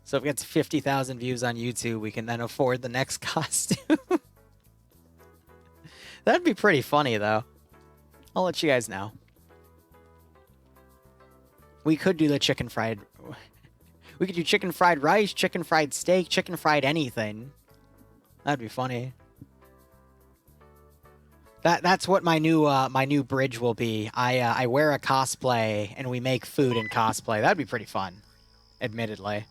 So if it gets 50,000 views on YouTube, we can then afford the next costume. That'd be pretty funny, though. I'll let you guys know. We could do the chicken fried... We could do chicken fried rice, chicken fried steak, chicken fried anything. That'd be funny. That's what my new bridge will be. I wear a cosplay and we make food in cosplay. That'd be pretty fun, admittedly.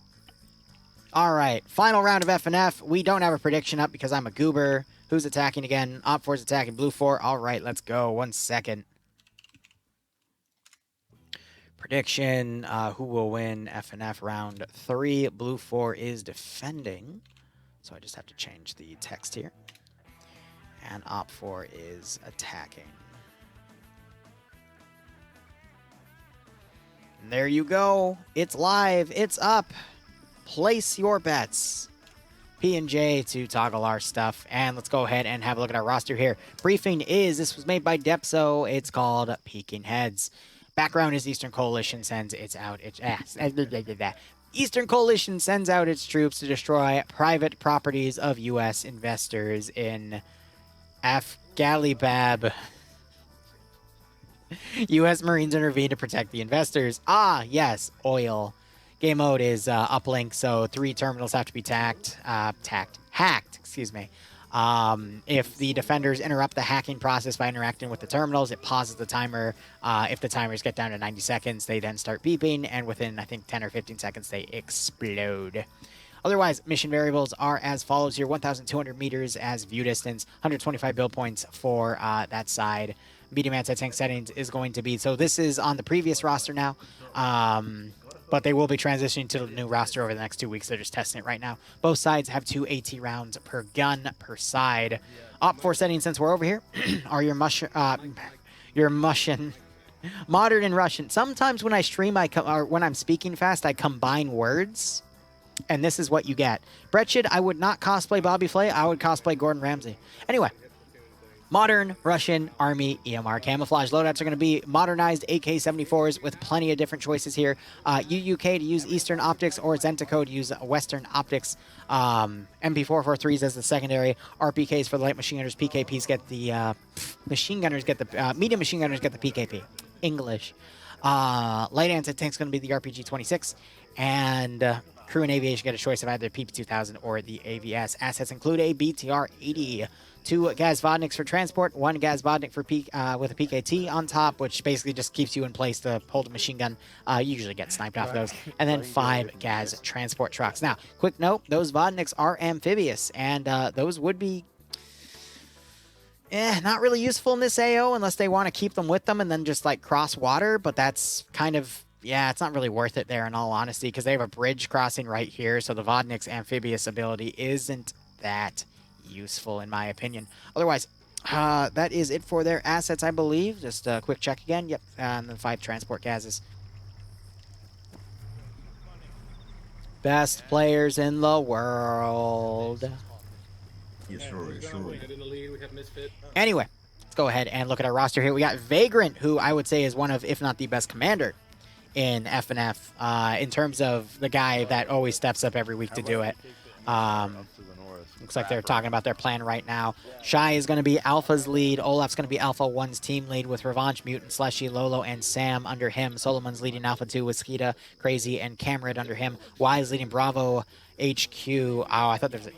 All right, final round of FNF. We don't have a prediction up because I'm a goober. Who's attacking again? Op 4's attacking Blue 4. All right, let's go. 1 second. Prediction, who will win FNF round 3? Blue 4 is defending. So I just have to change the text here. And Op 4 is attacking. And there you go. It's live. It's up. Place your bets. P&J to toggle our stuff. And let's go ahead and have a look at our roster here. Briefing is, this was made by Depso. It's called Peeking Heads. Background is Eastern Coalition sends its out its Eastern Coalition sends out its troops to destroy private properties of U.S. investors in Afghalibab. U.S. Marines intervene to protect the investors. Ah, yes, oil. Game mode is uplink, so 3 terminals have to be hacked, excuse me. If the defenders interrupt the hacking process by interacting with the terminals, it pauses the timer. If the timers get down to 90 seconds, they then start beeping, and within, I think, 10 or 15 seconds, they explode. Otherwise, mission variables are as follows here. 1,200 meters as view distance, 125 build points for that side. Medium anti-tank settings is going to be, so this is on the previous roster now, but they will be transitioning to the new roster over the next 2 weeks. They're just testing it right now. Both sides have 2 AT rounds per gun per side. Op 4 settings, since we're over here, are your modern and Russian. Sometimes when I stream, or when I'm speaking fast, I combine words. And this is what you get. Bretchid, I would not cosplay Bobby Flay. I would cosplay Gordon Ramsay. Anyway, modern, Russian, Army, EMR camouflage loadouts are going to be modernized AK-74s with plenty of different choices here. UUK to use Eastern optics, or Zentaco to use Western optics. MP443s as the secondary. RPKs for the light machine gunners. PKPs get the machine gunners get the medium machine gunners get the PKP. English. Light anti-tank's going to be the RPG-26, and crew and aviation get a choice of either PP-2000 or the AVS. Assets include a BTR-80, 2 Gazvodniks for transport, 1 Gazvodnik for with a PKT on top, which basically just keeps you in place to hold a machine gun. You usually get sniped off those. And then 5 Gaz transport trucks. Now, quick note, those Vodniks are amphibious, and those would be not really useful in this AO unless they want to keep them with them and then just, like, cross water, but that's kind of... Yeah, it's not really worth it there in all honesty because they have a bridge crossing right here, so the Vodnik's amphibious ability isn't that useful in my opinion. Otherwise, that is it for their assets, I believe. Just a quick check again. Yep, and then 5 transport gases. Best players in the world. Yes, sure. Anyway, let's go ahead and look at our roster here. We got Vagrant, who I would say is one of, if not the best commander in FNF, in terms of the guy that always steps up every week to do it. Looks like they're talking about their plan right now. Shy is going to be Alpha's lead. Olaf's going to be Alpha 1's team lead with Revanche, Mutant, Slushy, Lolo, and Sam under him. Solomon's leading Alpha 2 with Skeeta, Crazy, and Cameron under him. Wise leading Bravo HQ. Oh, I thought there was a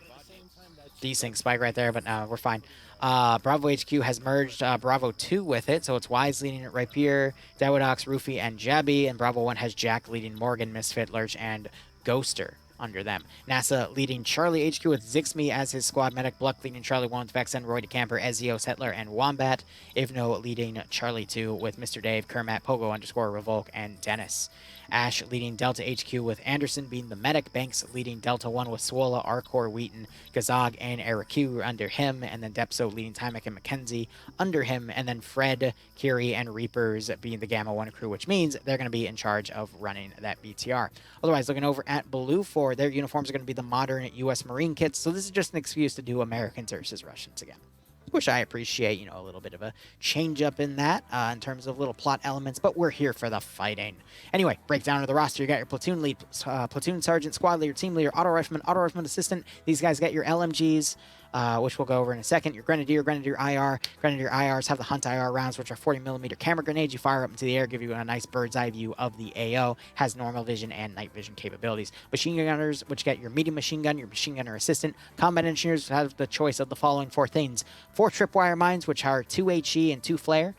desync spike right there, but no, we're fine. Bravo HQ has merged Bravo 2 with it, so it's Wise leading it right here, Dawodox, Roofy, and Jabby, and Bravo 1 has Jack leading Morgan, Misfit, Lurch, and Ghoster under them. NASA leading Charlie HQ with Zixme as his squad medic, Bluck leading Charlie 1 with Vexen, Roy DeCamper, Ezio, Settler, and Wombat, Ivno leading Charlie 2 with Mr. Dave, Kermat, Pogo _ Revoke, and Dennis. Ash leading Delta HQ with Anderson being the medic, Banks leading Delta 1 with Swola, Arcor, Wheaton, Gazog, and Ericu under him, and then Depso leading Tymek and Mackenzie under him, and then Fred, Kiri, and Reapers being the Gamma 1 crew, which means they're going to be in charge of running that BTR. Otherwise, looking over at Blue 4, their uniforms are going to be the modern U.S. Marine kits, so this is just an excuse to do Americans versus Russians again. which I appreciate, you know, a little bit of a change up in that in terms of little plot elements, but we're here for the fighting. Anyway, breakdown of the roster. You got your platoon lead, platoon sergeant, squad leader, team leader, auto rifleman assistant. These guys get your LMGs, which we'll go over in a second. Your grenadier IR. Grenadier IRs have the hunt IR rounds, which are 40mm camera grenades. You fire up into the air, give you a nice bird's eye view of the AO. Has normal vision and night vision capabilities. Machine gunners, which get your medium machine gun, your machine gunner assistant. Combat engineers have the choice of the following 4 things: 4 tripwire mines, which are 2 HE and 2 flare.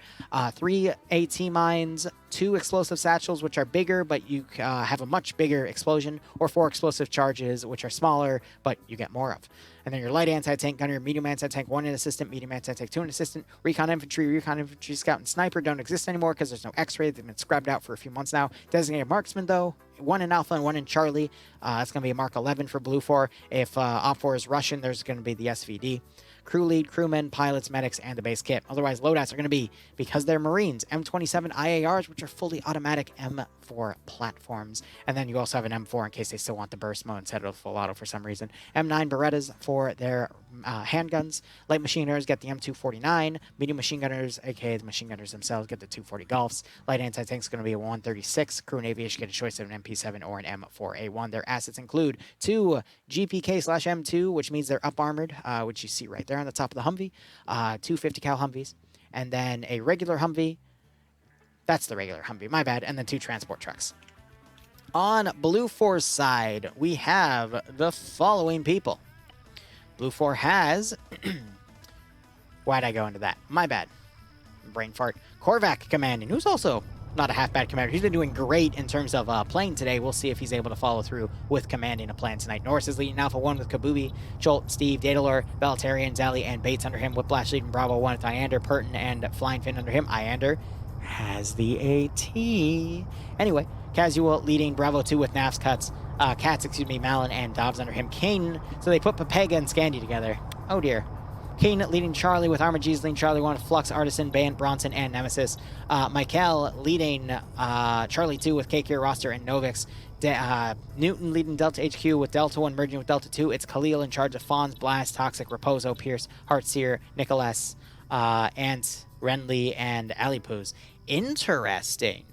3 AT mines, 2 explosive satchels, which are bigger, but you have a much bigger explosion, or 4 explosive charges, which are smaller, but you get more of. And then your light anti-tank gunner, medium anti-tank, 1 an assistant, medium anti-tank, 2 an assistant, recon infantry, scout, and sniper don't exist anymore because there's no X-ray. They've been scrubbed out for a few months now. Designated marksman, though, 1 in Alpha and 1 in Charlie. That's going to be a Mark 11 for Blue 4. If Op 4 is Russian, there's going to be the SVD. Crew lead, crewmen, pilots, medics, and the base kit. Otherwise, loadouts are going to be, because they're Marines, M27 IARs, which are fully automatic M4 platforms. And then you also have an M4 in case they still want the burst mode instead of full auto for some reason. M9 Berettas for their handguns. Light machine gunners get the M249. Medium machine gunners, aka the machine gunners themselves, get the 240 Golfs. Light anti-tanks is going to be a 136. Crew and aviation get a choice of an MP7 or an M4A1. Their assets include 2 GPK/M2, which means they're up armored, which you see right there on the top of the Humvee. 2 50 cal Humvees, and then a regular Humvee. That's the regular Humvee, my bad. And then 2 transport trucks. On Blue 4's side, we have the following people. Blue 4 has... Why'd I go into that? My bad. Brain fart. Korvac commanding, who's also not a half-bad commander. He's been doing great in terms of playing today. We'll see if he's able to follow through with commanding a plan tonight. Norris is leading Alpha 1 with Kabubi, Jolt, Steve, Daedalur, Beltarian, Zally, and Bates under him. Whiplash leading Bravo 1 with Iander, Purton, and Flying Fin under him. Iander has the AT. Anyway, Casual leading Bravo 2 with Nafs Cuts, Malin, and Dobbs under him. Kane, so they put Pepega and Scandy together. Oh dear. Kane leading Charlie with Arma G's leading Charlie 1 with Flux, Artisan, Band, Bronson, and Nemesis. Michael leading Charlie 2 with KK Roster and Novix. Newton leading Delta HQ with Delta 1 merging with Delta 2. It's Khalil in charge of Fawns, Blast, Toxic, Reposo, Pierce, Heartseer, Nicholas, Ant, Renly, and Alipuz. Interesting.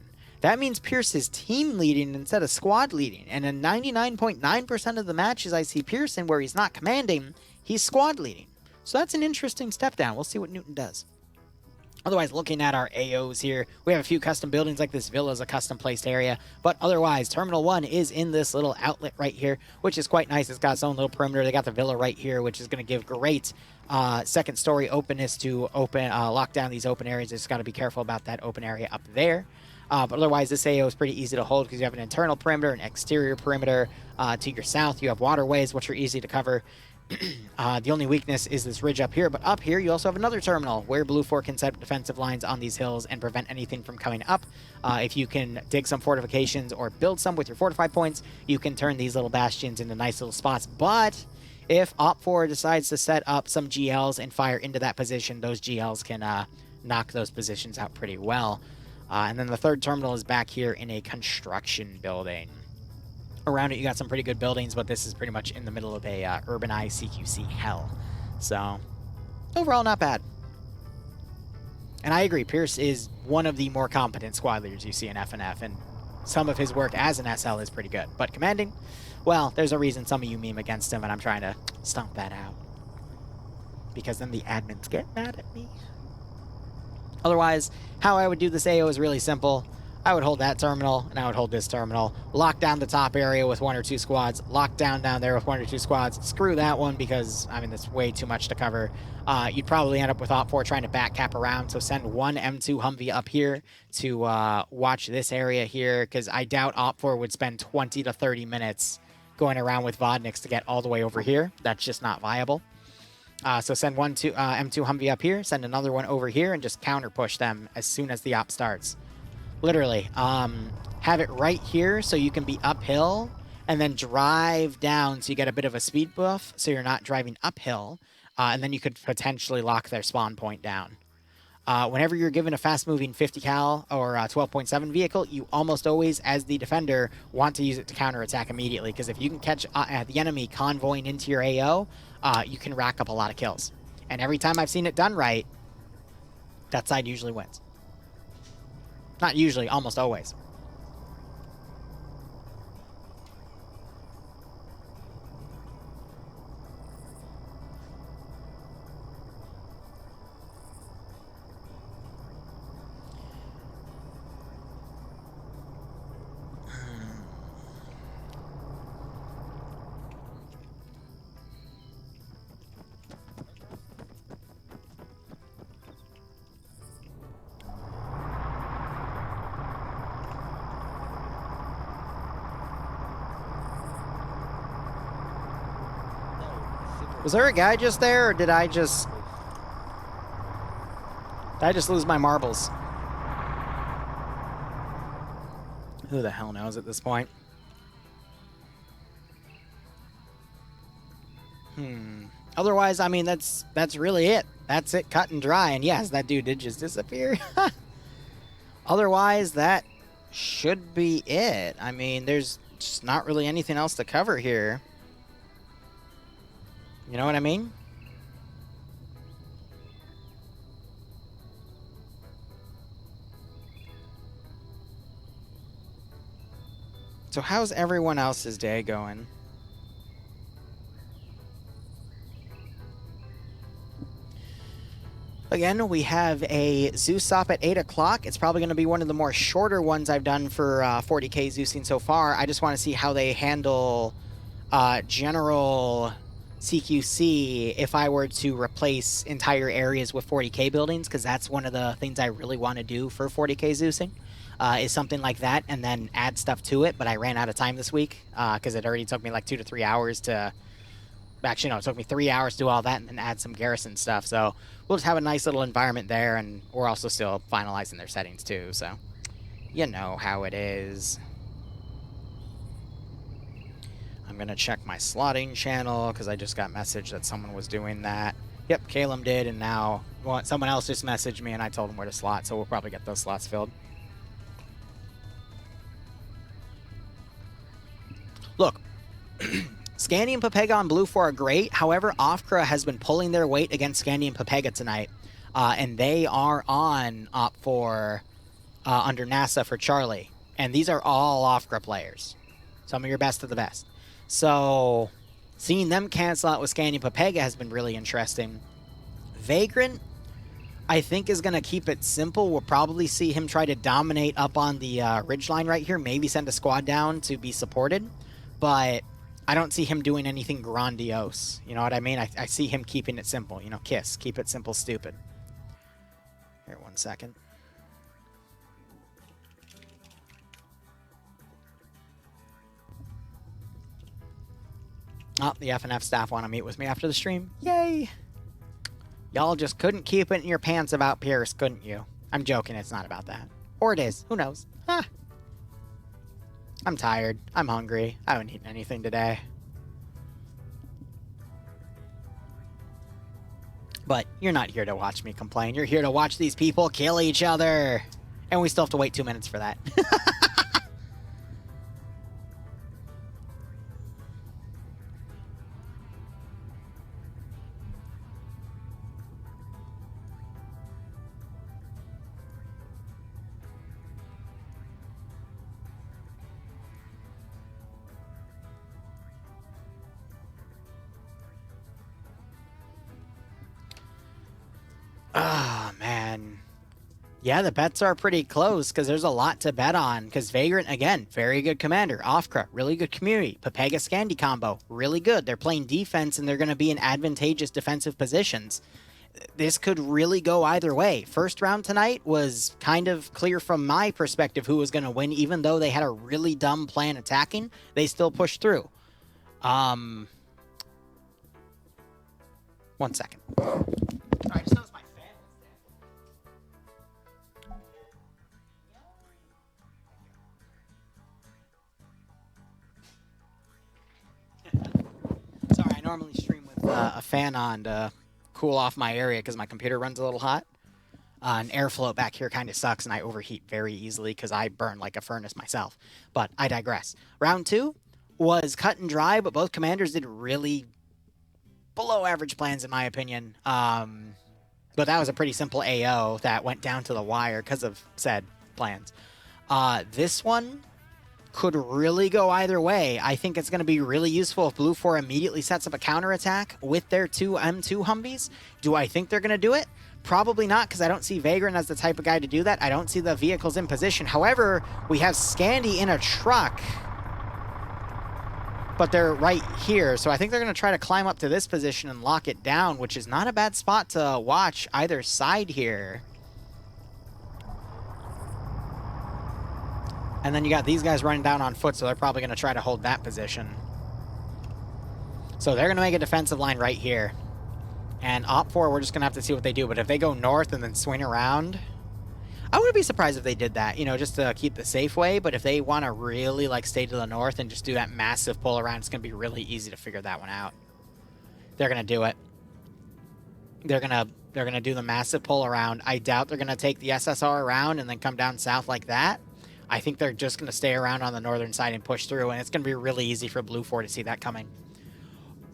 That means Pierce is team leading instead of squad leading. And in 99.9% of the matches I see Pearson where he's not commanding, he's squad leading. So that's an interesting step down. We'll see what Newton does. Otherwise, looking at our AOs here, we have a few custom buildings, like this villa is a custom placed area. But otherwise, Terminal 1 is in this little outlet right here, which is quite nice. It's got its own little perimeter. They got the villa right here, which is going to give great second story openness to lock down these open areas. Just got to be careful about that open area up there. But otherwise, this AO is pretty easy to hold because you have an internal perimeter, an exterior perimeter. To your south, you have waterways, which are easy to cover. The only weakness is this ridge up here, but up here you also have another terminal where Blue 4 can set up defensive lines on these hills and prevent anything from coming up. If you can dig some fortifications or build some with your fortified points, you can turn these little bastions into nice little spots. But if Op 4 decides to set up some GLs and fire into that position, those GLs can knock those positions out pretty well. And then the third terminal is back here in a construction building. Around it, you got some pretty good buildings, but this is pretty much in the middle of a urbanized CQC hell. So, overall, not bad. And I agree, Pierce is one of the more competent squad leaders you see in FNF, and some of his work as an SL is pretty good. But commanding, well, there's a reason some of you meme against him, and I'm trying to stomp that out. Because then the admins get mad at me. Otherwise, how I would do this AO is really simple. I would hold that terminal, and I would hold this terminal. Lock down the top area with 1 or 2 squads. Lock down there with 1 or 2 squads. Screw that one because, I mean, that's way too much to cover. You'd probably end up with Op 4 trying to back cap around, so send 1 M2 Humvee up here to watch this area here, because I doubt Op 4 would spend 20 to 30 minutes going around with Vodniks to get all the way over here. That's just not viable. So send M2 Humvee up here, send another one over here, and just counter push them as soon as the op starts. Literally, have it right here so you can be uphill, and then drive down so you get a bit of a speed buff so you're not driving uphill, and then you could potentially lock their spawn point down. Whenever you're given a fast-moving 50 cal or 12.7 vehicle, you almost always, as the defender, want to use it to counterattack immediately, because if you can catch the enemy convoying into your AO, you can rack up a lot of kills. And every time I've seen it done right, that side usually wins. Not usually, almost always. Was there a guy just there, or did I just lose my marbles? Who the hell knows at this point? Otherwise, I mean, that's really it. That's it, cut and dry. And yes, that dude did just disappear. Otherwise, that should be it. I mean, there's just not really anything else to cover here. You know what I mean? So how's everyone else's day going? Again, we have a Zeus op at 8 o'clock. It's probably going to be one of the more shorter ones I've done for 40k Zeusing so far. I just want to see how they handle general CQC if I were to replace entire areas with 40k buildings, because that's one of the things I really want to do for 40k Zeusing, is something like that, and then add stuff to it. But I ran out of time this week because it already took me like 2 to 3 hours to... Actually, no, it took me 3 hours to do all that and then add some garrison stuff. So we'll just have a nice little environment there, and we're also still finalizing their settings too. So you know how it is. I'm going to check my slotting channel because I just got message that someone was doing that. Yep, Caleb did, and now someone else just messaged me and I told them where to slot, so we'll probably get those slots filled. Look, Scandi and Pepega on Blue 4 are great. However, Offcra has been pulling their weight against Scandi and Pepega tonight, and they are on Op 4 under NASA for Charlie. And these are all Offcra players. Some of your best of the best. So seeing them cancel out with Scandi and Pepega has been really interesting. Vagrant, I think, is going to keep it simple. We'll probably see him try to dominate up on the ridgeline right here. Maybe send a squad down to be supported. But I don't see him doing anything grandiose. You know what I mean? I see him keeping it simple. You know, KISS. Keep it simple, stupid. Here, 1 second. Oh, the FNF staff want to meet with me after the stream. Yay! Y'all just couldn't keep it in your pants about Pierce, couldn't you? I'm joking, it's not about that. Or it is, who knows? Ah. I'm tired. I'm hungry. I haven't eaten anything today. But you're not here to watch me complain. You're here to watch these people kill each other. And we still have to wait 2 minutes for that. Oh, man. Yeah, the bets are pretty close because there's a lot to bet on. Because Vagrant, again, very good commander. Offcra, really good community. Pepega Scandi combo, really good. They're playing defense and they're going to be in advantageous defensive positions. This could really go either way. First round tonight was kind of clear from my perspective who was going to win. Even though they had a really dumb plan attacking, they still pushed through. 1 second. I just noticed my fan was dead. Sorry, I normally stream with a fan on to cool off my area because my computer runs a little hot. And airflow back here kind of sucks, and I overheat very easily because I burn like a furnace myself. But I digress. Round 2 was cut and dry, but both commanders did really below average plans in my opinion. But that was a pretty simple AO that went down to the wire because of said plans. This one could really go either way. I think it's going to be really useful if Blue 4 immediately sets up a counterattack with their two M2 Humvees. Do I think they're going to do it? Probably not, because I don't see Vagrant as the type of guy to do that. I don't see the vehicles in position. However, we have Scandy in a truck, but they're right here. So I think they're going to try to climb up to this position and lock it down, which is not a bad spot to watch either side here. And then you got these guys running down on foot, so they're probably going to try to hold that position. So they're going to make a defensive line right here. And Op 4, we're just going to have to see what they do. But if they go north and then swing around, I wouldn't be surprised if they did that, you know, just to keep the safe way. But if they want to really, like, stay to the north and just do that massive pull around, it's going to be really easy to figure that one out. They're going to do it. They're going to do the massive pull around. I doubt they're going to take the SSR around and then come down south like that. I think they're just going to stay around on the northern side and push through, and it's going to be really easy for Blue 4 to see that coming.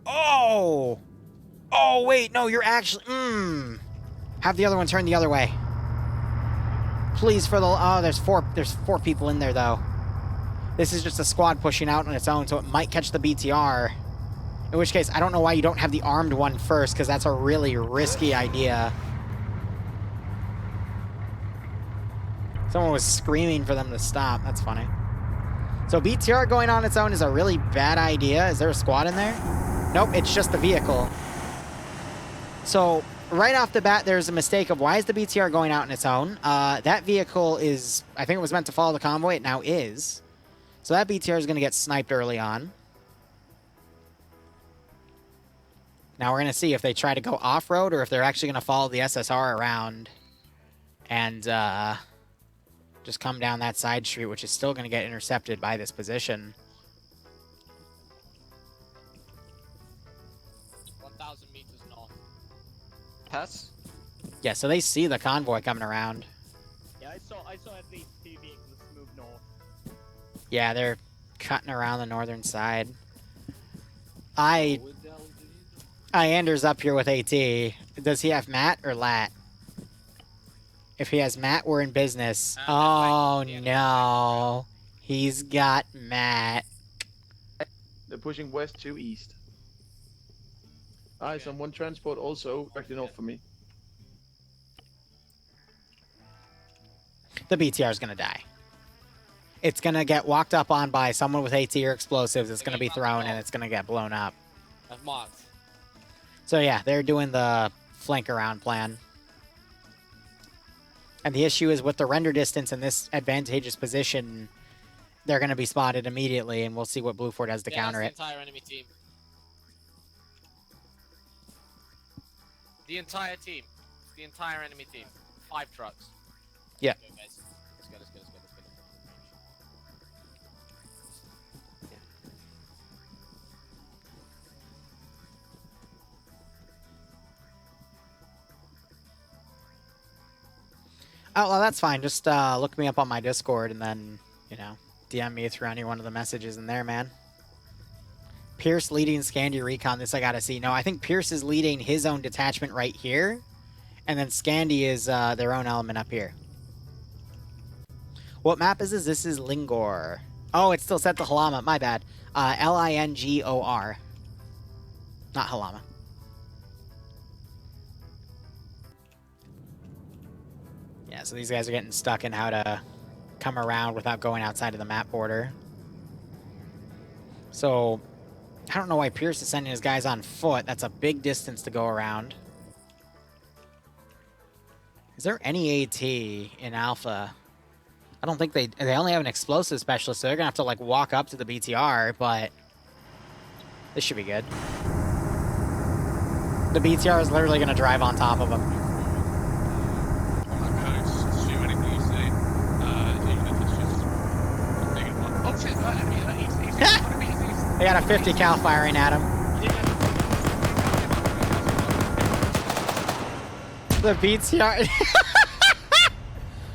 Oh! Oh, wait, no, you're actually... Have the other one turn the other way. Please, for the... Oh, there's four people in there, though. This is just a squad pushing out on its own, so it might catch the BTR. In which case, I don't know why you don't have the armed one first, because that's a really risky idea. Someone was screaming for them to stop. That's funny. So BTR going on its own is a really bad idea. Is there a squad in there? Nope, it's just the vehicle. So right off the bat, there's a mistake of why is the BTR going out on its own? That vehicle is, I think it was meant to follow the convoy. It now is. So that BTR is going to get sniped early on. Now we're going to see if they try to go off-road or if they're actually going to follow the SSR around and just come down that side street, which is still going to get intercepted by this position. 1,000 meters north. Pass? Yeah, so they see the convoy coming around. Yeah, I saw at least 2 vehicles move north. Yeah, they're cutting around the northern side. Anders up here with AT. Does he have Matt or Lat? If he has Matt, we're in business. Oh, no. He's got Matt. They're pushing west to east. Eyes on one transport also directly north for me. The BTR is going to die. It's going to get walked up on by someone with AT or explosives. It's going to be thrown and it's going to get blown up. I've marked. So yeah, they're doing the flank around plan. And the issue is with the render distance in this advantageous position, they're going to be spotted immediately, and we'll see what Blue 4 does to counter it. The entire enemy team. The entire team. The entire enemy team. 5 trucks. Yeah. Let's go, guys. Let's go. Oh, well, that's fine. Just look me up on my Discord and then, you know, DM me through any one of the messages in there, man. Pierce leading Scandy Recon. This I gotta see. No, I think Pierce is leading his own detachment right here. And then Scandy is their own element up here. What map is this? This is Lingor. Oh, it's still set to Halama. My bad. Lingor. Not Halama. Yeah, so these guys are getting stuck in how to come around without going outside of the map border. So, I don't know why Pierce is sending his guys on foot. That's a big distance to go around. Is there any AT in Alpha? I don't think they only have an explosive specialist, so they're going to have to, like, walk up to the BTR, but this should be good. The BTR is literally going to drive on top of them. They got a 50 cal firing at him. The BTR.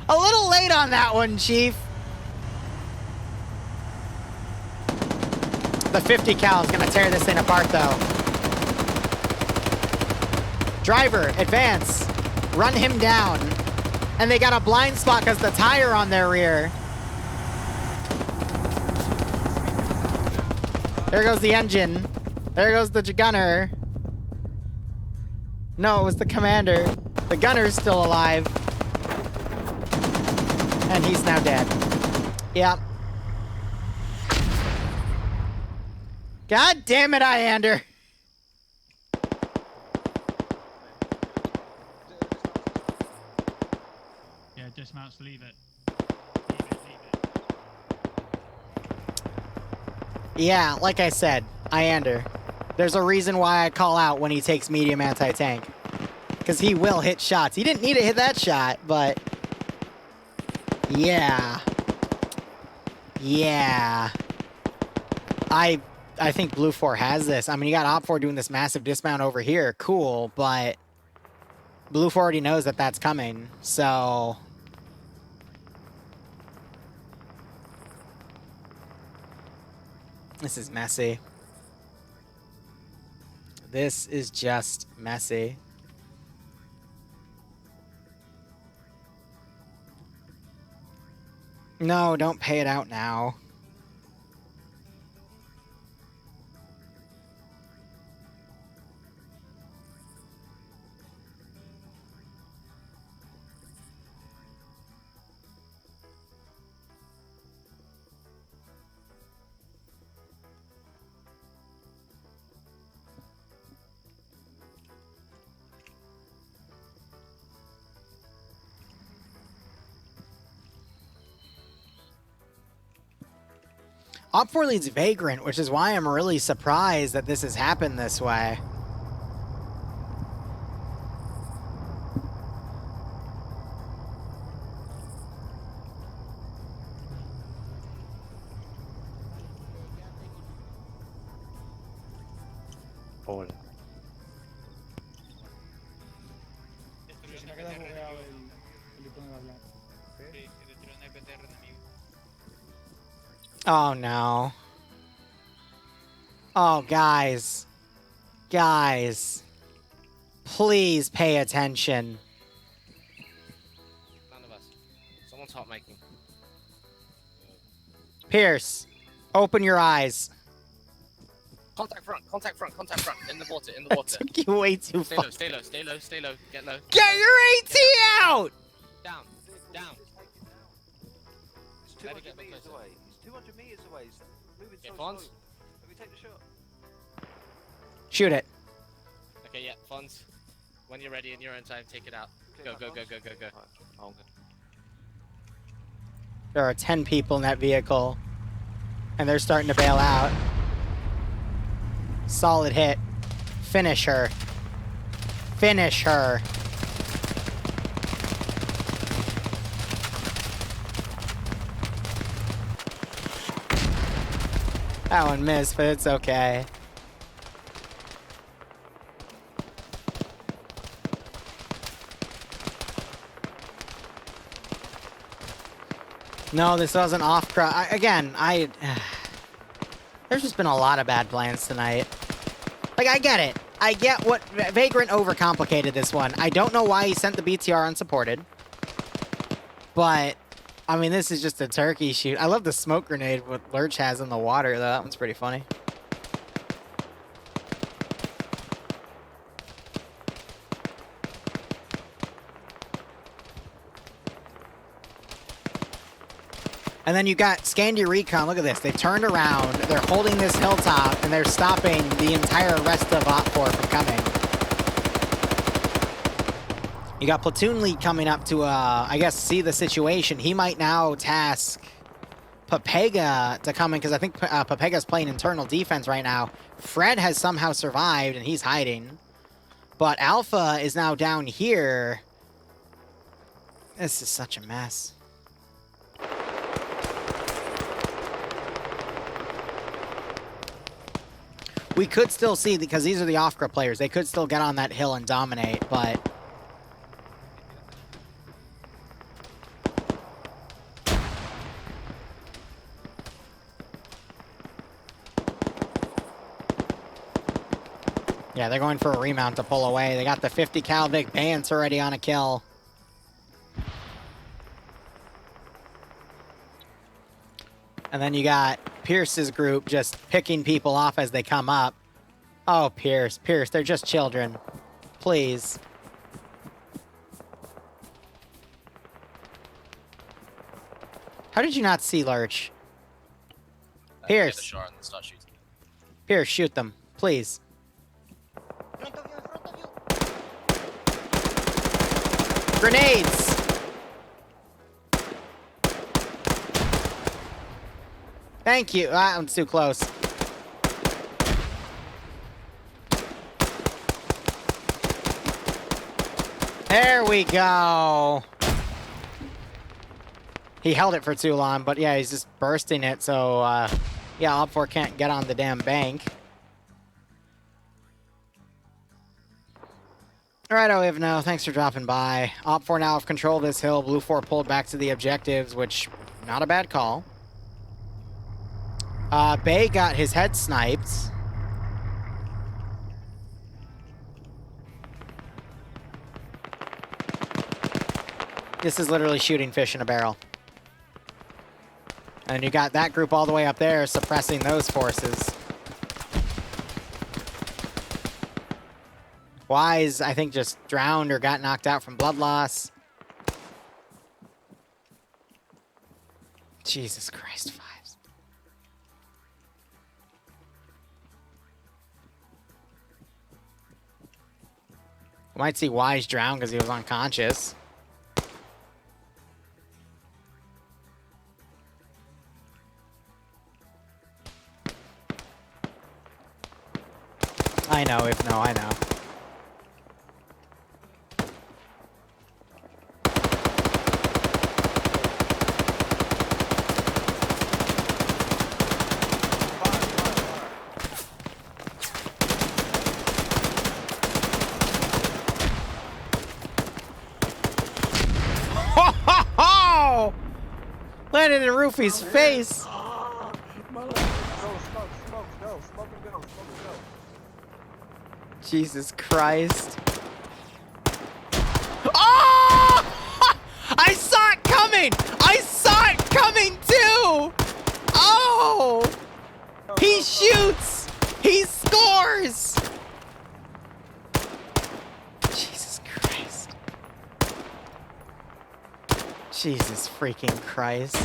A little late on that one, Chief. The 50 cal is going to tear this thing apart, though. Driver, advance. Run him down. And they got a blind spot because the tire on their rear. There goes the engine. There goes the gunner. No, it was the commander. The gunner's still alive. And he's now dead. Yep. God damn it, Iander. Yeah, dismounts, leave it. Leave it. Yeah, like I said, Iander. There's a reason why I call out when he takes medium anti-tank. Because he will hit shots. He didn't need to hit that shot, but... Yeah. Yeah. I think Blue 4 has this. I mean, you got Op 4 doing this massive dismount over here. Cool, but... Blue 4 already knows that that's coming, so... This is messy. This is just messy. No, don't pay it out now. Op 4 leads Vagrant, which is why I'm really surprised that this has happened this way. Hola. Oh, no. Oh, guys. Guys. Please pay attention. None of us. Someone's hot making. Pierce, open your eyes. Contact front, contact front, contact front. In the water, in the water. Took you way too Stay far. low, stay low, stay low, stay low. Get low. Get your AT out! Down, down. It's Let it 200 get meters closer. away. It's 200 meters away. It's moving so Okay, slow. Fonz. Let me take the shot. Shoot it. Okay, yeah, Fonz. When you're ready in your own time, take it out. Go, go, go, go, go, go. Right, I'm good. There are 10 people in that vehicle, and they're starting to bail out. Solid hit. Finish her. Finish her. That one missed, but it's okay. No, this wasn't off. Again, there's just been a lot of bad plans tonight. Like, I get it. I get what Vagrant overcomplicated this one. I don't know why he sent the BTR unsupported. But, I mean, this is just a turkey shoot. I love the smoke grenade what Lurch has in the water, though. That one's pretty funny. And then you got Scandi Recon. Look at this. They turned around. They're holding this hilltop, and they're stopping the entire rest of Op 4 from coming. You got Platoon Lead coming up to, I guess, see the situation. He might now task Papega to come in, because I think Papega's playing internal defense right now. Fred has somehow survived, and he's hiding. But Alpha is now down here. This is such a mess. We could still see, because these are the Offgra players, they could still get on that hill and dominate, but... Yeah, they're going for a remount to pull away. They got the 50 cal Vic Bance already on a kill. And then you got Pierce's group just picking people off as they come up. Oh, Pierce, they're just children. Please. How did you not see Lurch? Pierce. Get a shot and start shooting. Pierce, shoot them, please. Grenades! Thank you. That one's too close. There we go. He held it for too long, but yeah, he's just bursting it, so yeah, Op4 can't get on the damn bank. Alright, Oivno, thanks for dropping by. Op4 now have control of this hill. Blue 4 pulled back to the objectives, which, not a bad call. Bay got his head sniped. This is literally shooting fish in a barrel. And you got that group all the way up there suppressing those forces. Wise, I think, just drowned or got knocked out from blood loss. Jesus Christ, Fives. You might see Wise drown because he was unconscious. I know, if no, I know. Landed in Roofy's face. Jesus Christ. Oh! I saw it coming! I saw it coming too! Oh! He shoots! He scores! Jesus Christ. Jesus freaking Christ.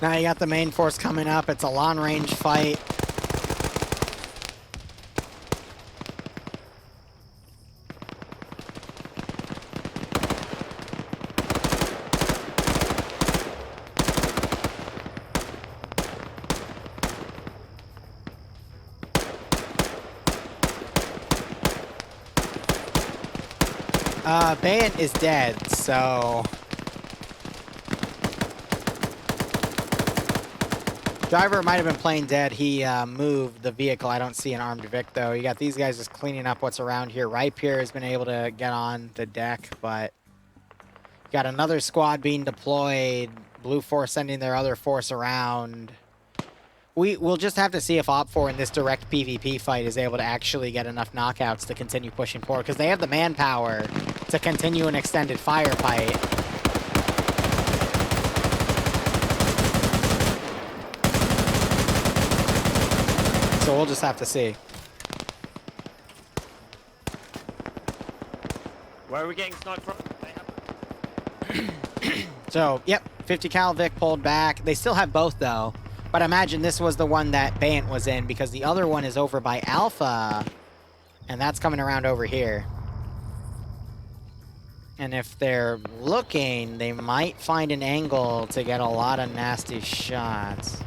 Now you got the main force coming up. It's a long-range fight. Bayant is dead, so... Driver might have been playing dead. He moved the vehicle. I don't see an armed Vic, though. You got these guys just cleaning up what's around here. Ripe here has been able to get on the deck, but... Got another squad being deployed. Blue Force sending their other force around. We'll just have to see if Op4 in this direct PvP fight is able to actually get enough knockouts to continue pushing forward, because they have the manpower to continue an extended firefight. So we'll just have to see. Where are we getting sniped from? So, yep, 50 cal Vic pulled back. They still have both, though. But I imagine this was the one that Bayant was in, because the other one is over by Alpha. And that's coming around over here. And if they're looking, they might find an angle to get a lot of nasty shots.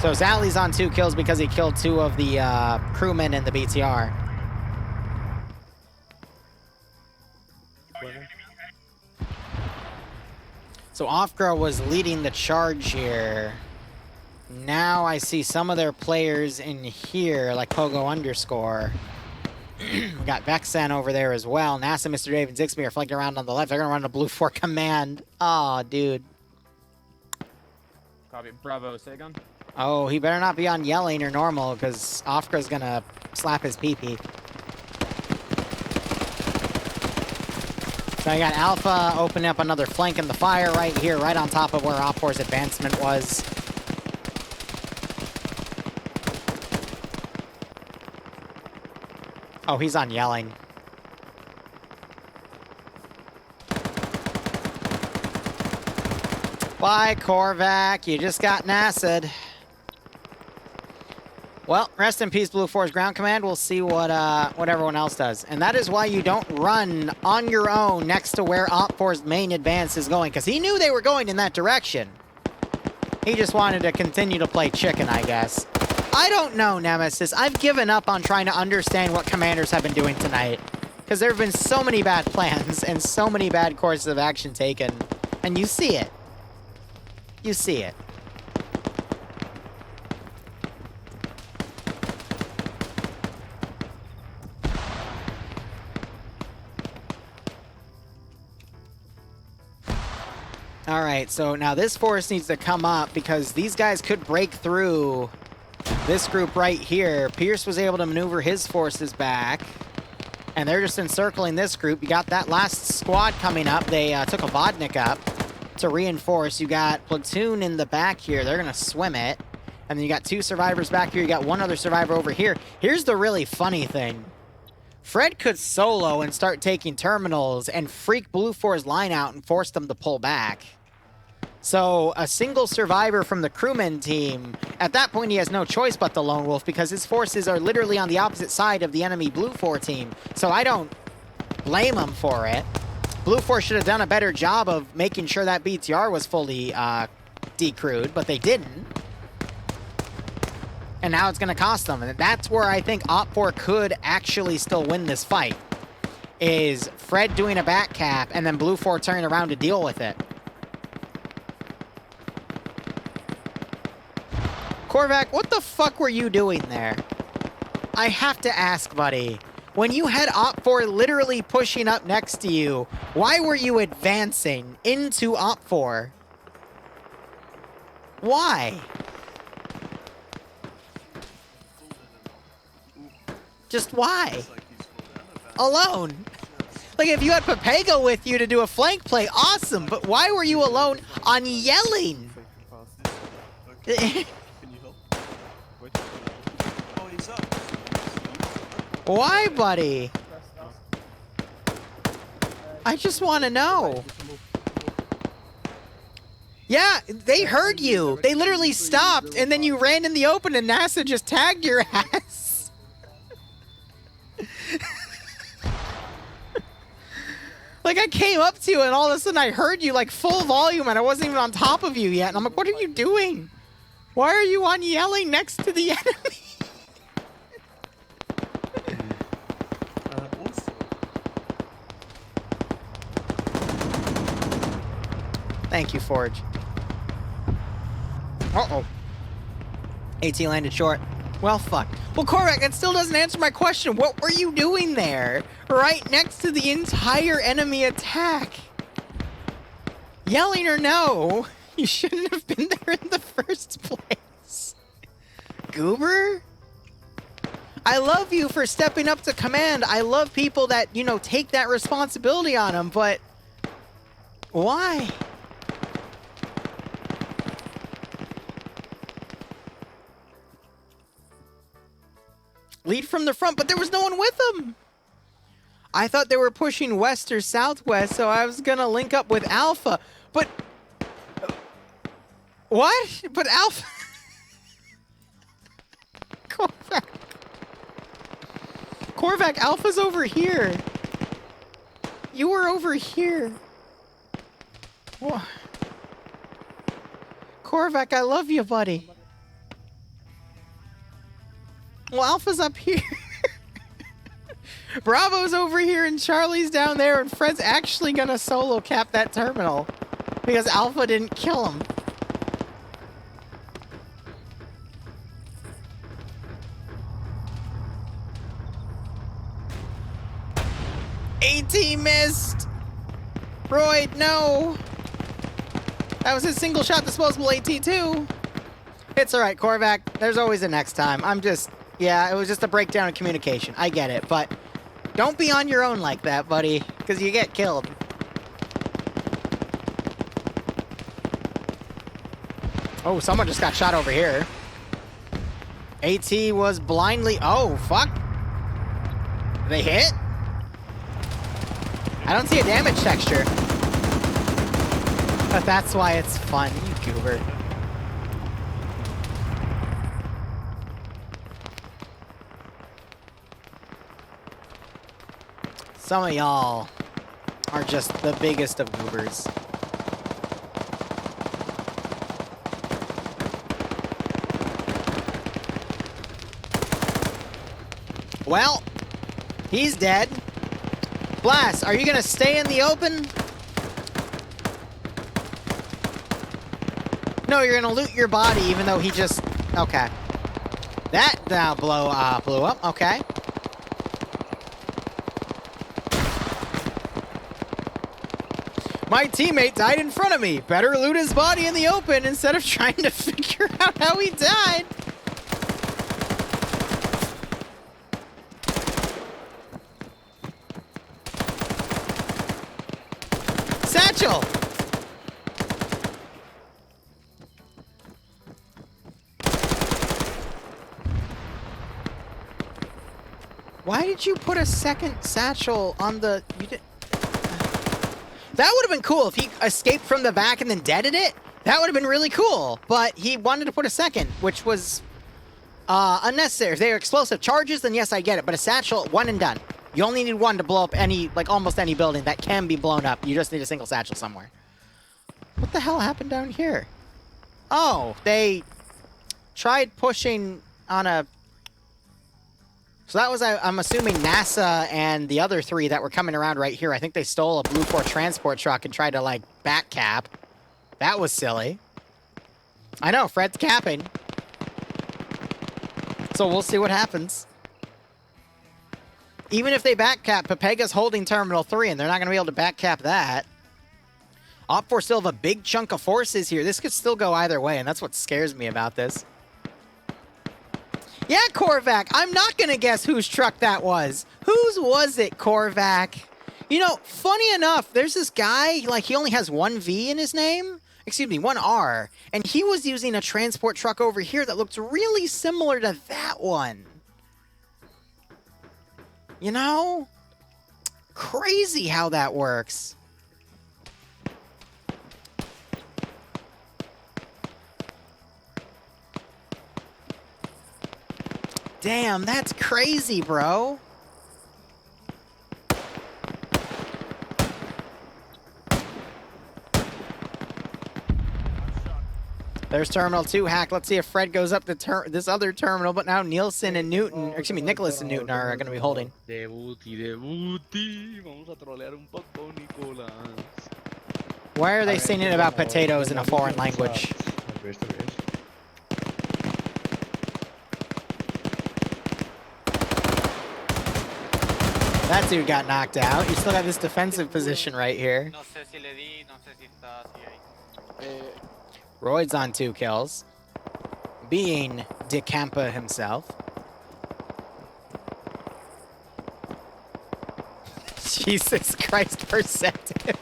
So Sally's on 2 kills because he killed 2 of the crewmen in the BTR. So Offgirl was leading the charge here. Now I see some of their players in here, like Pogo underscore. We got Vexen over there as well. NASA, Mr. Dave, and Zixby are flanking around on the left. They're going to run a Blue 4 command. Oh, dude. Copy. Bravo, Sagon. Oh, he better not be on yelling or normal, because Ofka's going to slap his pee-pee. So you got Alpha opening up another flank in the fire right here, right on top of where Op4's advancement was. Oh, he's on yelling. Bye, Korvac. You just got NASA'd. Well, rest in peace, Blue 4's ground command. We'll see what everyone else does. And that is why you don't run on your own next to where Op4's main advance is going, because he knew they were going in that direction. He just wanted to continue to play chicken, I guess. I don't know, Nemesis. I've given up on trying to understand what commanders have been doing tonight, because there have been so many bad plans and so many bad courses of action taken. And you see it. You see it. All right, so now this force needs to come up because these guys could break through this group right here. Pierce was able to maneuver his forces back, and they're just encircling this group. You got that last squad coming up. They took a Vodnik up to reinforce. You got Platoon in the back here. They're going to swim it. And then you got 2 survivors back here. You got 1 other survivor over here. Here's the really funny thing. Fred could solo and start taking terminals and freak Blue 4's line out and force them to pull back. So a single survivor from the crewman team, at that point he has no choice but the Lone Wolf because his forces are literally on the opposite side of the enemy Blue 4 team. So I don't blame him for it. Blue 4 should have done a better job of making sure that BTR was fully decrewed, but they didn't. And now it's going to cost them. And that's where I think Op4 could actually still win this fight, is Fred doing a back cap and then Blue 4 turning around to deal with it. Korvac, what the fuck were you doing there? I have to ask, buddy. When you had Op4 literally pushing up next to you, why were you advancing into Op4? Why? Just why? Alone. Like, if you had Papego with you to do a flank play, awesome, but why were you alone on yelling? Why, buddy? I just want to know. Yeah, they heard you. They literally stopped, and then you ran in the open, and NASA just tagged your ass. Like, I came up to you, and all of a sudden I heard you, like, full volume, and I wasn't even on top of you yet. And I'm like, what are you doing? Why are you on yelling next to the enemy? Thank you, Forge. Uh-oh. AT landed short. Well, fuck. Well, Korvac, that still doesn't answer my question. What were you doing there? Right next to the entire enemy attack? Yelling or no, you shouldn't have been there in the first place. Goober? I love you for stepping up to command. I love people that, you know, take that responsibility on them, but why? Lead from the front, but there was no one with them. I thought they were pushing west or southwest, so I was gonna link up with Alpha, but what? But Alpha. Korvac. Korvac, Alpha's over here. You were over here. What? Korvac, I love you, buddy. Well, Alpha's up here. Bravo's over here and Charlie's down there, and Fred's actually gonna solo cap that terminal because Alpha didn't kill him. AT missed. Freud, no. That was his single shot disposable AT too. It's all right, Korvac. There's always a next time. Yeah, it was just a breakdown in communication. I get it, but don't be on your own like that, buddy, because you get killed. Oh, someone just got shot over here. AT was blindly... Oh, fuck. They hit? I don't see a damage texture. But that's why it's fun, you goober. Some of y'all are just the biggest of goobers. Well, he's dead. Blast, are you gonna stay in the open? No, you're gonna loot your body even though he just... Okay. That now blew up, okay. My teammate died in front of me. Better loot his body in the open instead of trying to figure out how he died. Satchel! Why did you put a second satchel on the... You did... That would have been cool if he escaped from the back and then deaded it. That would have been really cool. But he wanted to put a second, which was unnecessary. If they were explosive charges, then yes, I get it. But a satchel, one and done. You only need one to blow up any, like almost any building that can be blown up. You just need a single satchel somewhere. What the hell happened down here? Oh, they tried pushing on a... So that was, I'm assuming, NASA and the other three that were coming around right here. I think they stole a Blue 4 transport truck and tried to, like, back cap. That was silly. I know, Fred's capping. So we'll see what happens. Even if they back cap, Papega's holding Terminal 3, and they're not going to be able to back cap that. Op 4 still have a big chunk of forces here. This could still go either way, and that's what scares me about this. Yeah, Korvac, I'm not going to guess whose truck that was. Whose was it, Korvac? You know, funny enough, there's this guy, like, he only has one V in his name. Excuse me, one R. And he was using a transport truck over here that looked really similar to that one. You know? Crazy how that works. Damn, that's crazy, bro. There's Terminal 2 hack. Let's see if Fred goes up to this other terminal, but now Nielsen and Newton, or excuse me, Nicholas and Newton are going to be holding. Why are they singing about potatoes in a foreign language? That dude got knocked out. You still got this defensive position right here. Royd's on 2 kills. Being DeCampa himself. Jesus Christ, perceptive.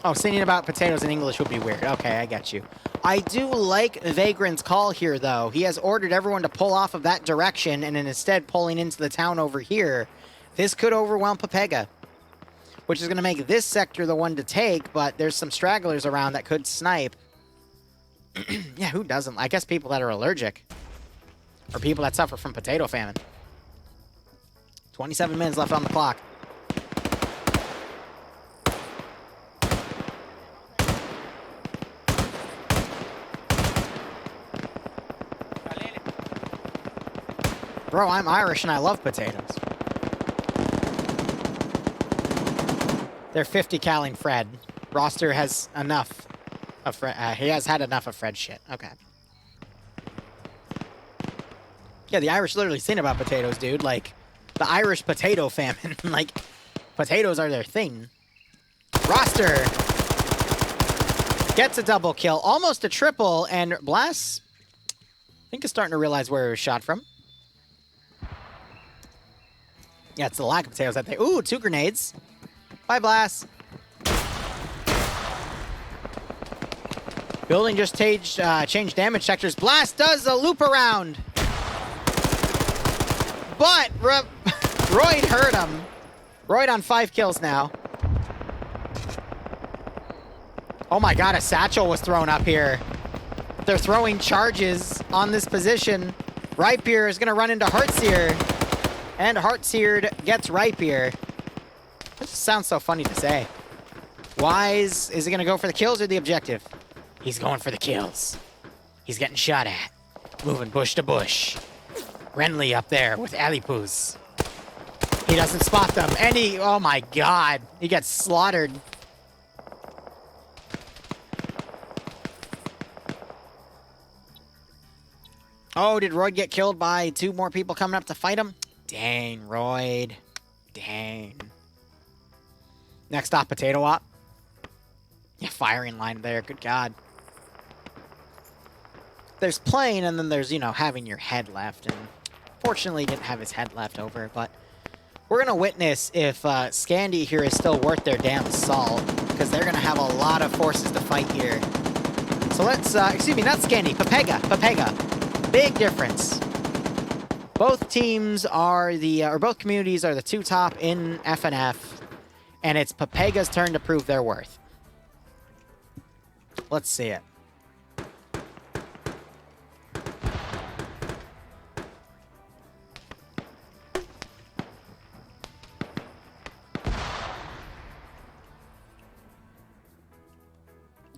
Oh, singing about potatoes in English would be weird. Okay, I get you. I do like Vagrant's call here, though. He has ordered everyone to pull off of that direction and then instead pulling into the town over here. This could overwhelm Papega, which is going to make this sector the one to take, but there's some stragglers around that could snipe. Yeah, who doesn't? I guess people that are allergic or people that suffer from potato famine. 27 minutes left on the clock. Bro, I'm Irish and I love potatoes. They're 50 calling Fred. Roster has enough of Fred. He has had enough of Fred shit. Okay. Yeah, the Irish literally sing about potatoes, dude. Like, the Irish potato famine. Like, potatoes are their thing. Roster gets a double kill, almost a triple, and Blast, I think, is starting to realize where he was shot from. Yeah, it's the lack of potatoes that they... Ooh, 2 grenades. Bye, Blast. Building just changed damage sectors. Blast does a loop around. But Royd hurt him. Royd on 5 kills now. Oh my god, a satchel was thrown up here. They're throwing charges on this position. Ripear is going to run into Heartseer. And Heartseered gets Ripear. This sounds so funny to say. Wise, is he going to go for the kills or the objective? He's going for the kills. He's getting shot at. Moving bush to bush. Renly up there with Alipus. He doesn't spot them. And he, oh my god. He gets slaughtered. Oh, did Royd get killed by 2 more people coming up to fight him? Dang, Royd. Dang. Next stop, Potato Op. Yeah, firing line there. Good God. There's playing, and then there's, you know, having your head left. And fortunately, he didn't have his head left over. But we're going to witness if Scandi here is still worth their damn salt. Because they're going to have a lot of forces to fight here. So let's, excuse me, not Scandi. Papega. Big difference. Both teams are both communities are the 2 top in FNF. And it's Papega's turn to prove their worth. Let's see it.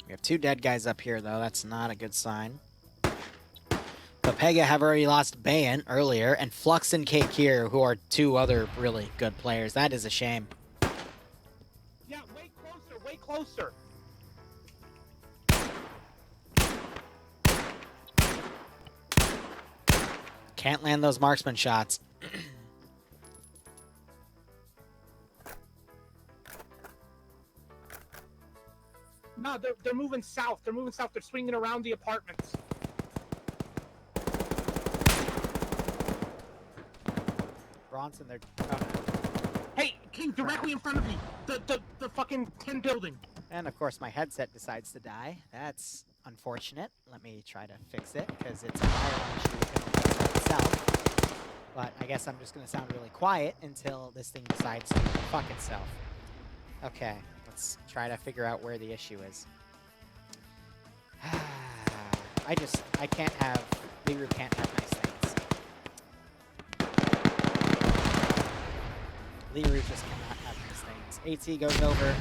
We have 2 dead guys up here, though. That's not a good sign. Papega have already lost Bayan earlier, and Flux and Cake here, who are 2 other really good players. That is a shame. Yeah, way closer. Can't land those marksman shots. No, they're moving south. They're swinging around the apartments. Bronson, they're... Oh, no. Hey, King, directly in front of me. The fucking 10 building. And of course, my headset decides to die. That's unfortunate. Let me try to fix it, because it's a wiring issue within the headset itself. But I guess I'm just going to sound really quiet until this thing decides to fuck itself. Okay, let's try to figure out where the issue is. I can't have... Liru can't have nice things. Liru just cannot have nice things. AT goes over.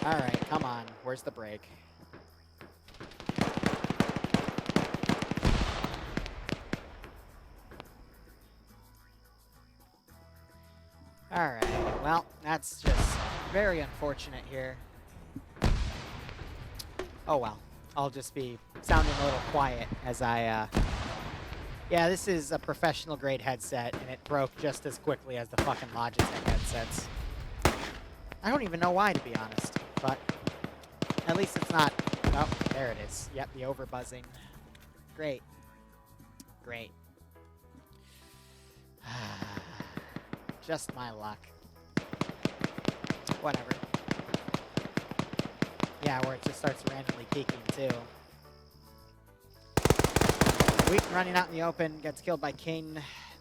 Alright, come on. Where's the break? Alright, well, that's just very unfortunate here. Oh well, I'll just be sounding a little quiet as I, yeah, this is a professional grade headset, and it broke just as quickly as the fucking Logitech headsets. I don't even know why, to be honest, but at least it's not... Oh, there it is. Yep, the overbuzzing. Great. Great. Just my luck. Whatever. Yeah, where it just starts randomly peeking, too. Wheaton running out in the open, gets killed by King.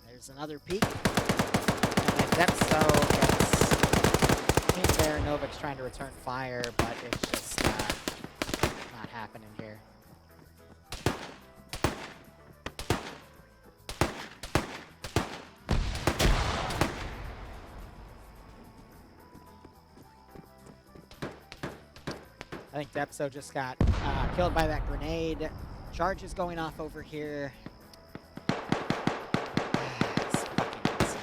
There's another peek. And then Depso gets King there. Novik's trying to return fire, but it's just not happening here. I think Depso just got killed by that grenade. Charges going off over here. It's fucking insane.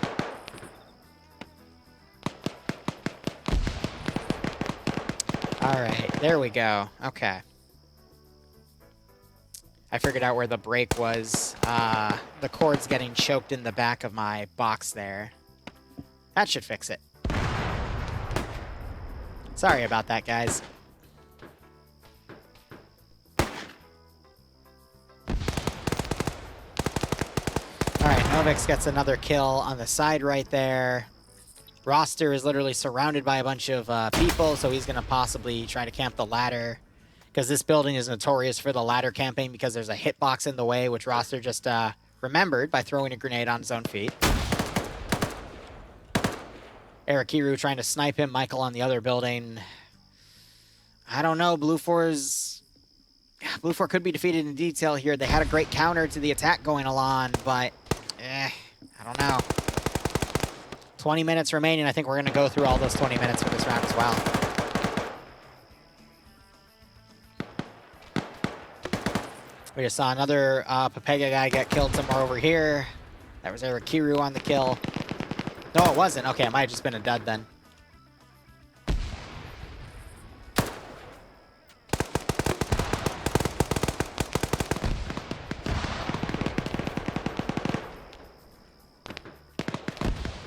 All right, there we go. Okay. I figured out where the break was. The cord's getting choked in the back of my box there. That should fix it. Sorry about that, guys. Alright, Novix gets another kill on the side right there. Roster is literally surrounded by a bunch of people, so he's going to possibly try to camp the ladder. Because this building is notorious for the ladder camping because there's a hitbox in the way, which Roster just remembered by throwing a grenade on his own feet. Arakiru trying to snipe him, Michael on the other building. I don't know, Blue 4 could be defeated in detail here. They had a great counter to the attack going along, but I don't know. 20 minutes remaining. I think we're going to go through all those 20 minutes for this round as well. We just saw another Pepega guy get killed somewhere over here. That was Arakiru on the kill. No, it wasn't. Okay, it might have just been a dud then.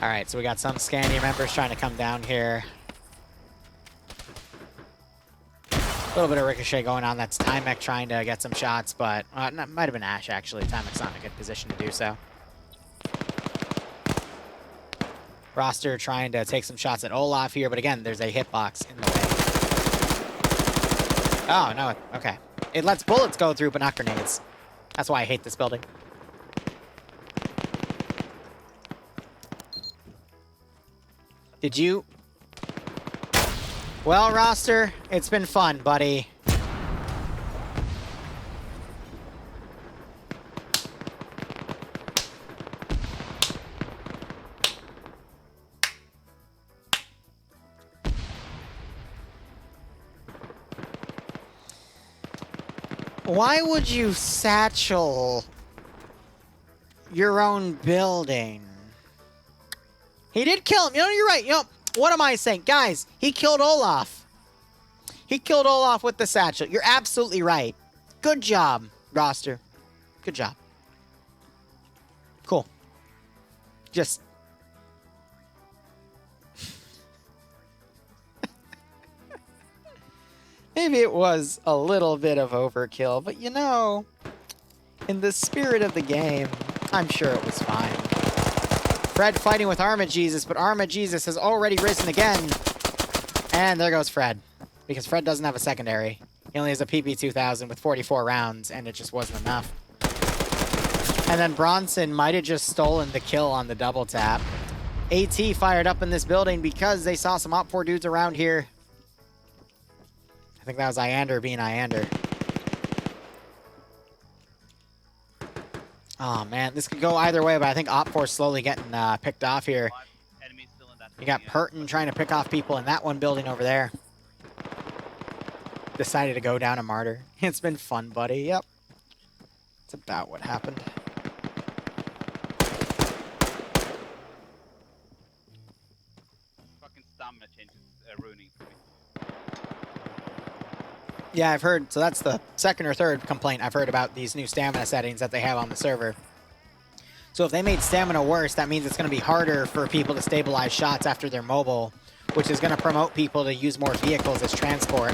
All right, so we got some Scandi members trying to come down here. A little bit of ricochet going on. That's Timek trying to get some shots, but might have been Ash, actually. Timek's not in a good position to do so. Roster trying to take some shots at Olaf here, but again, there's a hitbox in the way. Oh, no. Okay. It lets bullets go through, but not grenades. That's why I hate this building. Did you... Well, Roster, it's been fun, buddy. Why would you satchel your own building? He did kill him. You know, you're right. You know, what am I saying? Guys, he killed Olaf. He killed Olaf with the satchel. You're absolutely right. Good job, Roster. Good job. Cool. Just... Maybe it was a little bit of overkill, but you know, in the spirit of the game, I'm sure it was fine. Fred fighting with Arma Jesus, but Arma Jesus has already risen again. And there goes Fred, because Fred doesn't have a secondary. He only has a PP 2000 with 44 rounds, and it just wasn't enough. And then Bronson might have just stolen the kill on the double tap. AT fired up in this building because they saw some Op 4 dudes around here. I think that was Iander being Iander. Oh, man. This could go either way, but I think Op 4 is slowly getting picked off here. You got Purton trying to pick off people in that one building over there. Decided to go down a martyr. It's been fun, buddy. Yep. It's about what happened. Fucking stamina changes ruining for me. Yeah, I've heard. So that's the second or third complaint I've heard about these new stamina settings that they have on the server. So if they made stamina worse, that means it's going to be harder for people to stabilize shots after they're mobile, which is going to promote people to use more vehicles as transport.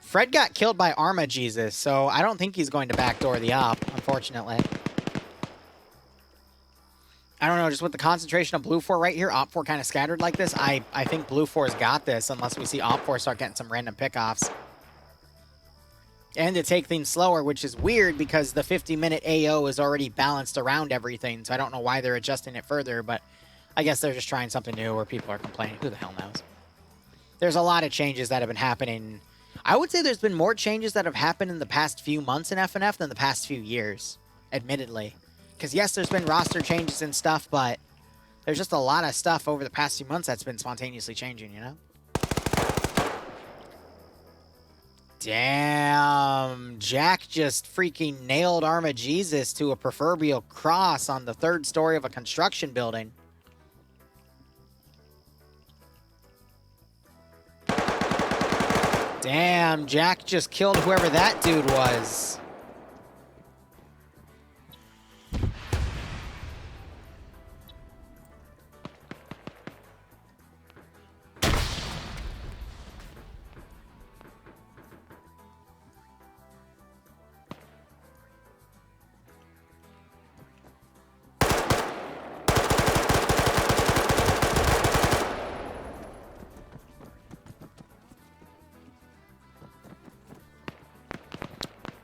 Fred got killed by Arma Jesus, so I don't think he's going to backdoor the op, unfortunately. I don't know, just with the concentration of Blue 4 right here, Op 4 kind of scattered like this, I think Blue 4's got this unless we see Op 4 start getting some random pickoffs. And to take things slower, which is weird because the 50-minute AO is already balanced around everything, so I don't know why they're adjusting it further, but I guess they're just trying something new where people are complaining. Who the hell knows? There's a lot of changes that have been happening. I would say there's been more changes that have happened in the past few months in FNF than the past few years, admittedly. Because yes, there's been roster changes and stuff, but there's just a lot of stuff over the past few months that's been spontaneously changing, you know? Damn, Jack just freaking nailed Arma Jesus to a proverbial cross on the third story of a construction building. Damn, Jack just killed whoever that dude was.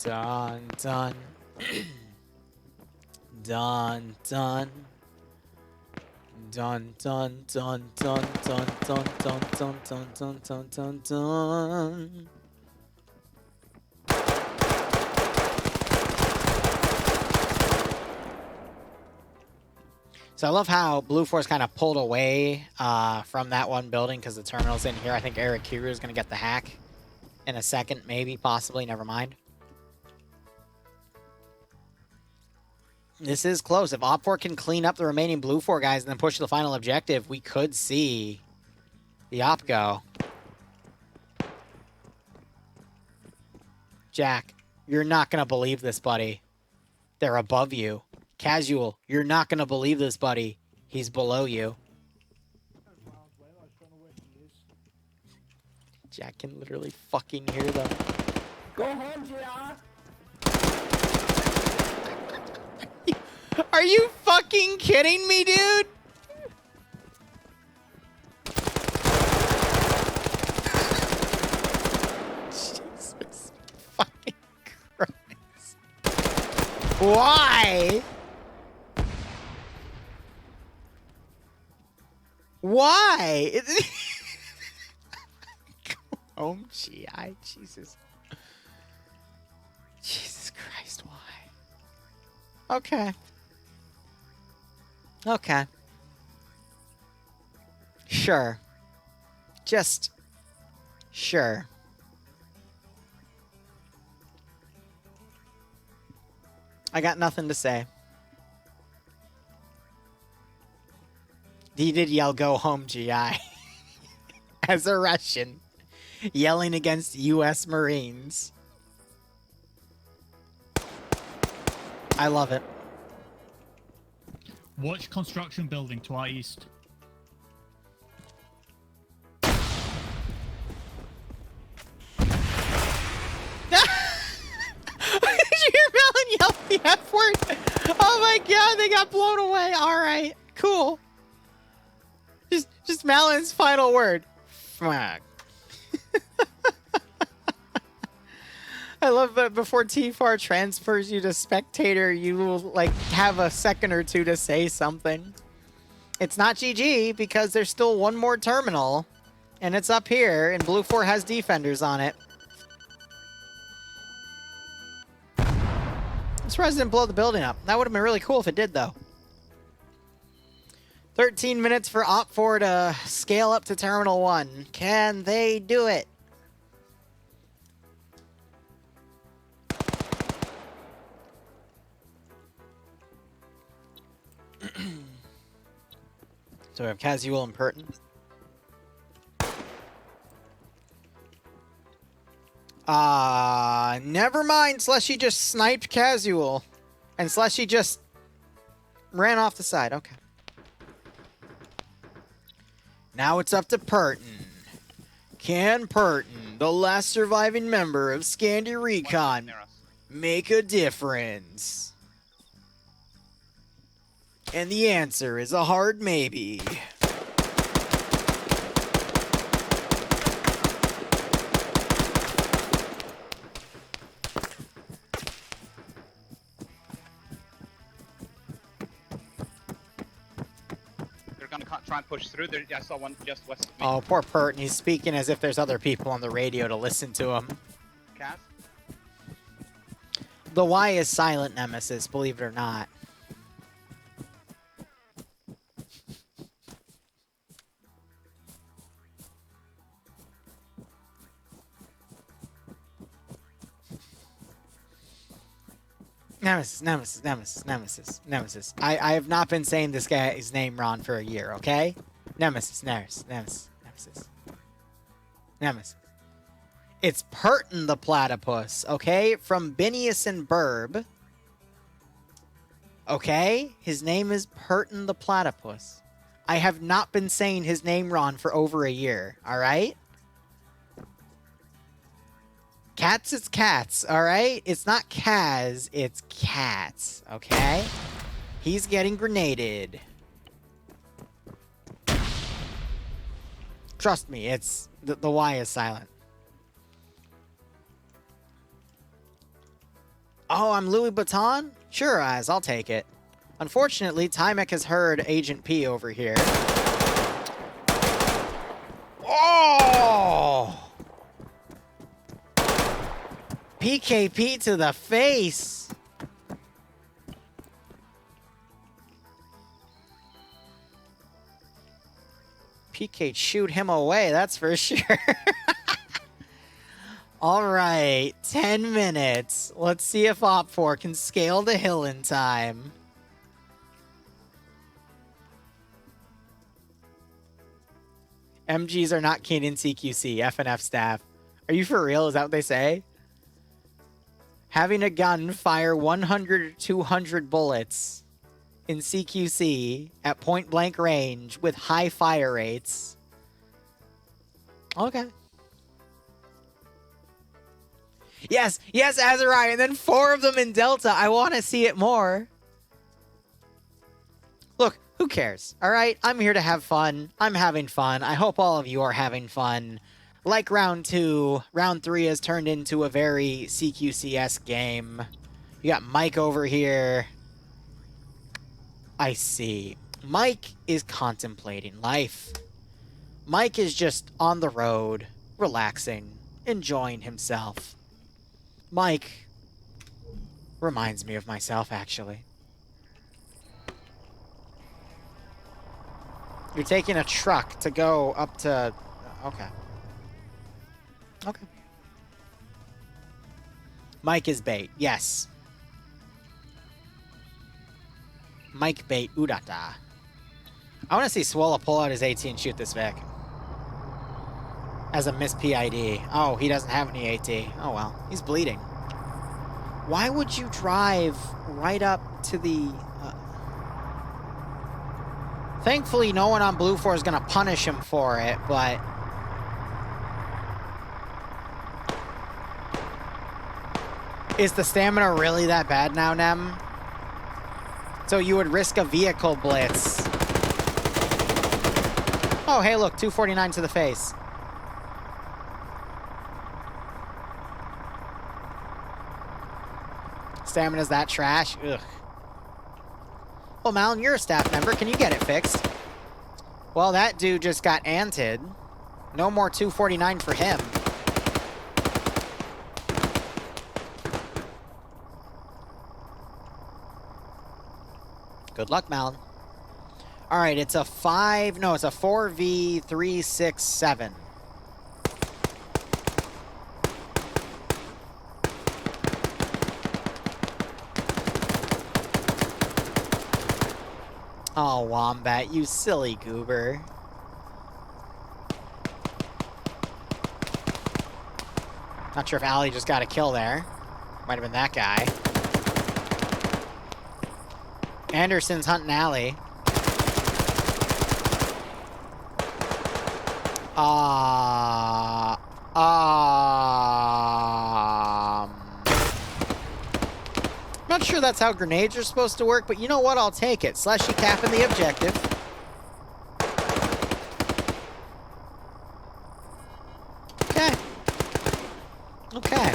Dun dun. Dun dun. Dun dun dun dun dun dun dun dun dun dun dun dun dun. So I love how Blue Force kind of pulled away from that one building because the terminal's in here. I think Eric Kiru is going to get the hack in a second, maybe, possibly, never mind. This is close. If Op4 can clean up the remaining Blue 4 guys and then push to the final objective, we could see the Op go. Jack, you're not going to believe this, buddy. They're above you. Casual, you're not going to believe this, buddy. He's below you. Jack can literally fucking hear them. Go home, Jack. Are you fucking kidding me, dude? Jesus fucking Christ. Why? Why? Go home, GI. Jesus. Jesus Christ, why? Okay. Okay. Sure. Just... sure. I got nothing to say. He did yell, "Go home, GI." As a Russian. Yelling against U.S. Marines. I love it. Watch construction building to our east. Did you hear Melon yell the F word? Oh my god, they got blown away. Alright, cool. Just Melon's final word. Fuck. I love that before T4 transfers you to spectator, you will like have a second or two to say something. It's not GG because there's still one more terminal and it's up here and Blue 4 has defenders on it. I'm surprised it didn't blow the building up. That would have been really cool if it did though. 13 minutes for Op4 to scale up to Terminal 1. Can they do it? So we have Casual and Pertin. Never mind. Slushy just sniped Casual. And Slushy just ran off the side. Okay. Now it's up to Pertin. Can Pertin, the last surviving member of Scandi Recon, make a difference? And the answer is a hard maybe. They're gonna try and push through. I saw one just west of me. Oh, poor Pertin. He's speaking as if there's other people on the radio to listen to him. Cass? The Y is silent, Nemesis, believe it or not. Nemesis. I have not been saying this guy's name wrong for a year, okay? Nemesis. It's Pertin the platypus, okay? From Binius and Burb. Okay? His name is Pertin the platypus. I have not been saying his name wrong for over a year, alright? Cats is cats, alright? It's not Kaz, it's cats, okay? He's getting grenaded. Trust me, it's... The Y is silent. Oh, I'm Louis Vuitton? Sure, Az, I'll take it. Unfortunately, Tymek has heard Agent P over here. Oh! PKP to the face! PK shoot him away, that's for sure. Alright, 10 minutes. Let's see if Op4 can scale the hill in time. MGs are not keen in CQC, FNF staff. Are you for real? Is that what they say? Having a gun fire 100 or 200 bullets in CQC at point blank range with high fire rates. Okay. Yes, yes, Azariah, and then 4 of them in Delta. I want to see it more. Look, who cares? All right, I'm here to have fun. I'm having fun. I hope all of you are having fun. Like round 2, round 3 has turned into a very CQC-esque game. You got Mike over here. I see. Mike is contemplating life. Mike is just on the road, relaxing, enjoying himself. Mike reminds me of myself, actually. You're taking a truck to go up to... Okay. Okay. Mike is bait. Yes. Mike bait. Udata. I want to see Swola pull out his AT and shoot this Vic. As a miss PID. Oh, he doesn't have any AT. Oh, well. He's bleeding. Why would you drive right up to the... Thankfully, no one on Blue 4 is going to punish him for it, but... Is the stamina really that bad now, Nem? So you would risk a vehicle blitz. Oh, hey, look, 249 to the face. Stamina's that trash? Ugh. Well, Malin, you're a staff member. Can you get it fixed? Well, that dude just got anted. No more 249 for him. Good luck, Malin. All right, it's a 4v367. Oh, Wombat, you silly goober. Not sure if Allie just got a kill there. Might have been that guy. Anderson's hunting Allie. Not sure that's how grenades are supposed to work, but you know what? I'll take it. Slushy capping the objective. Okay. Okay.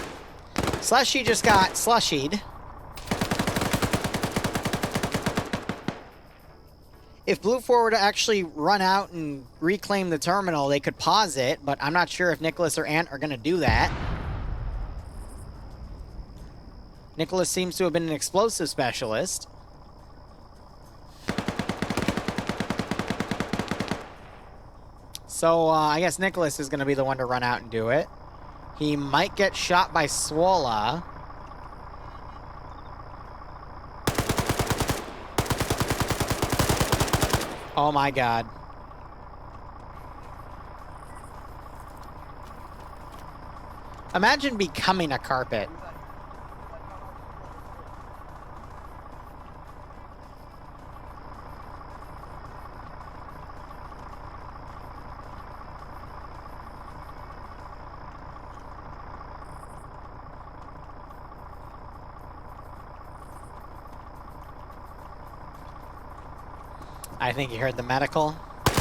Slushy just got slushied. If Blue 4 were to actually run out and reclaim the terminal, they could pause it, but I'm not sure if Nicholas or Ant are going to do that. Nicholas seems to have been an explosive specialist. So, I guess Nicholas is going to be the one to run out and do it. He might get shot by Swola. Oh my god. Imagine becoming a carpet. I think you heard the medical. Two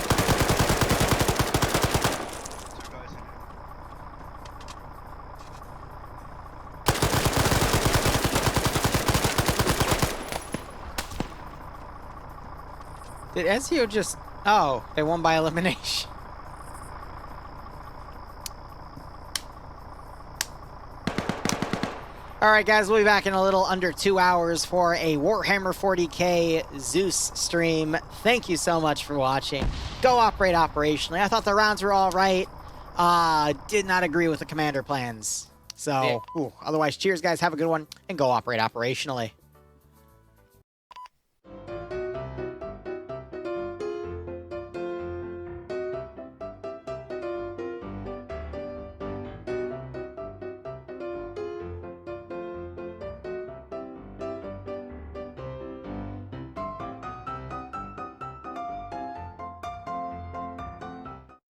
guys in here. Did Ezio just... Oh, they won by elimination. Alright guys, we'll be back in a little under 2 hours for a Warhammer 40k Zeus stream. Thank you so much for watching. Go operate operationally. I thought the rounds were alright. Did not agree with the commander plans. So, otherwise, cheers guys, have a good one, and go operate operationally.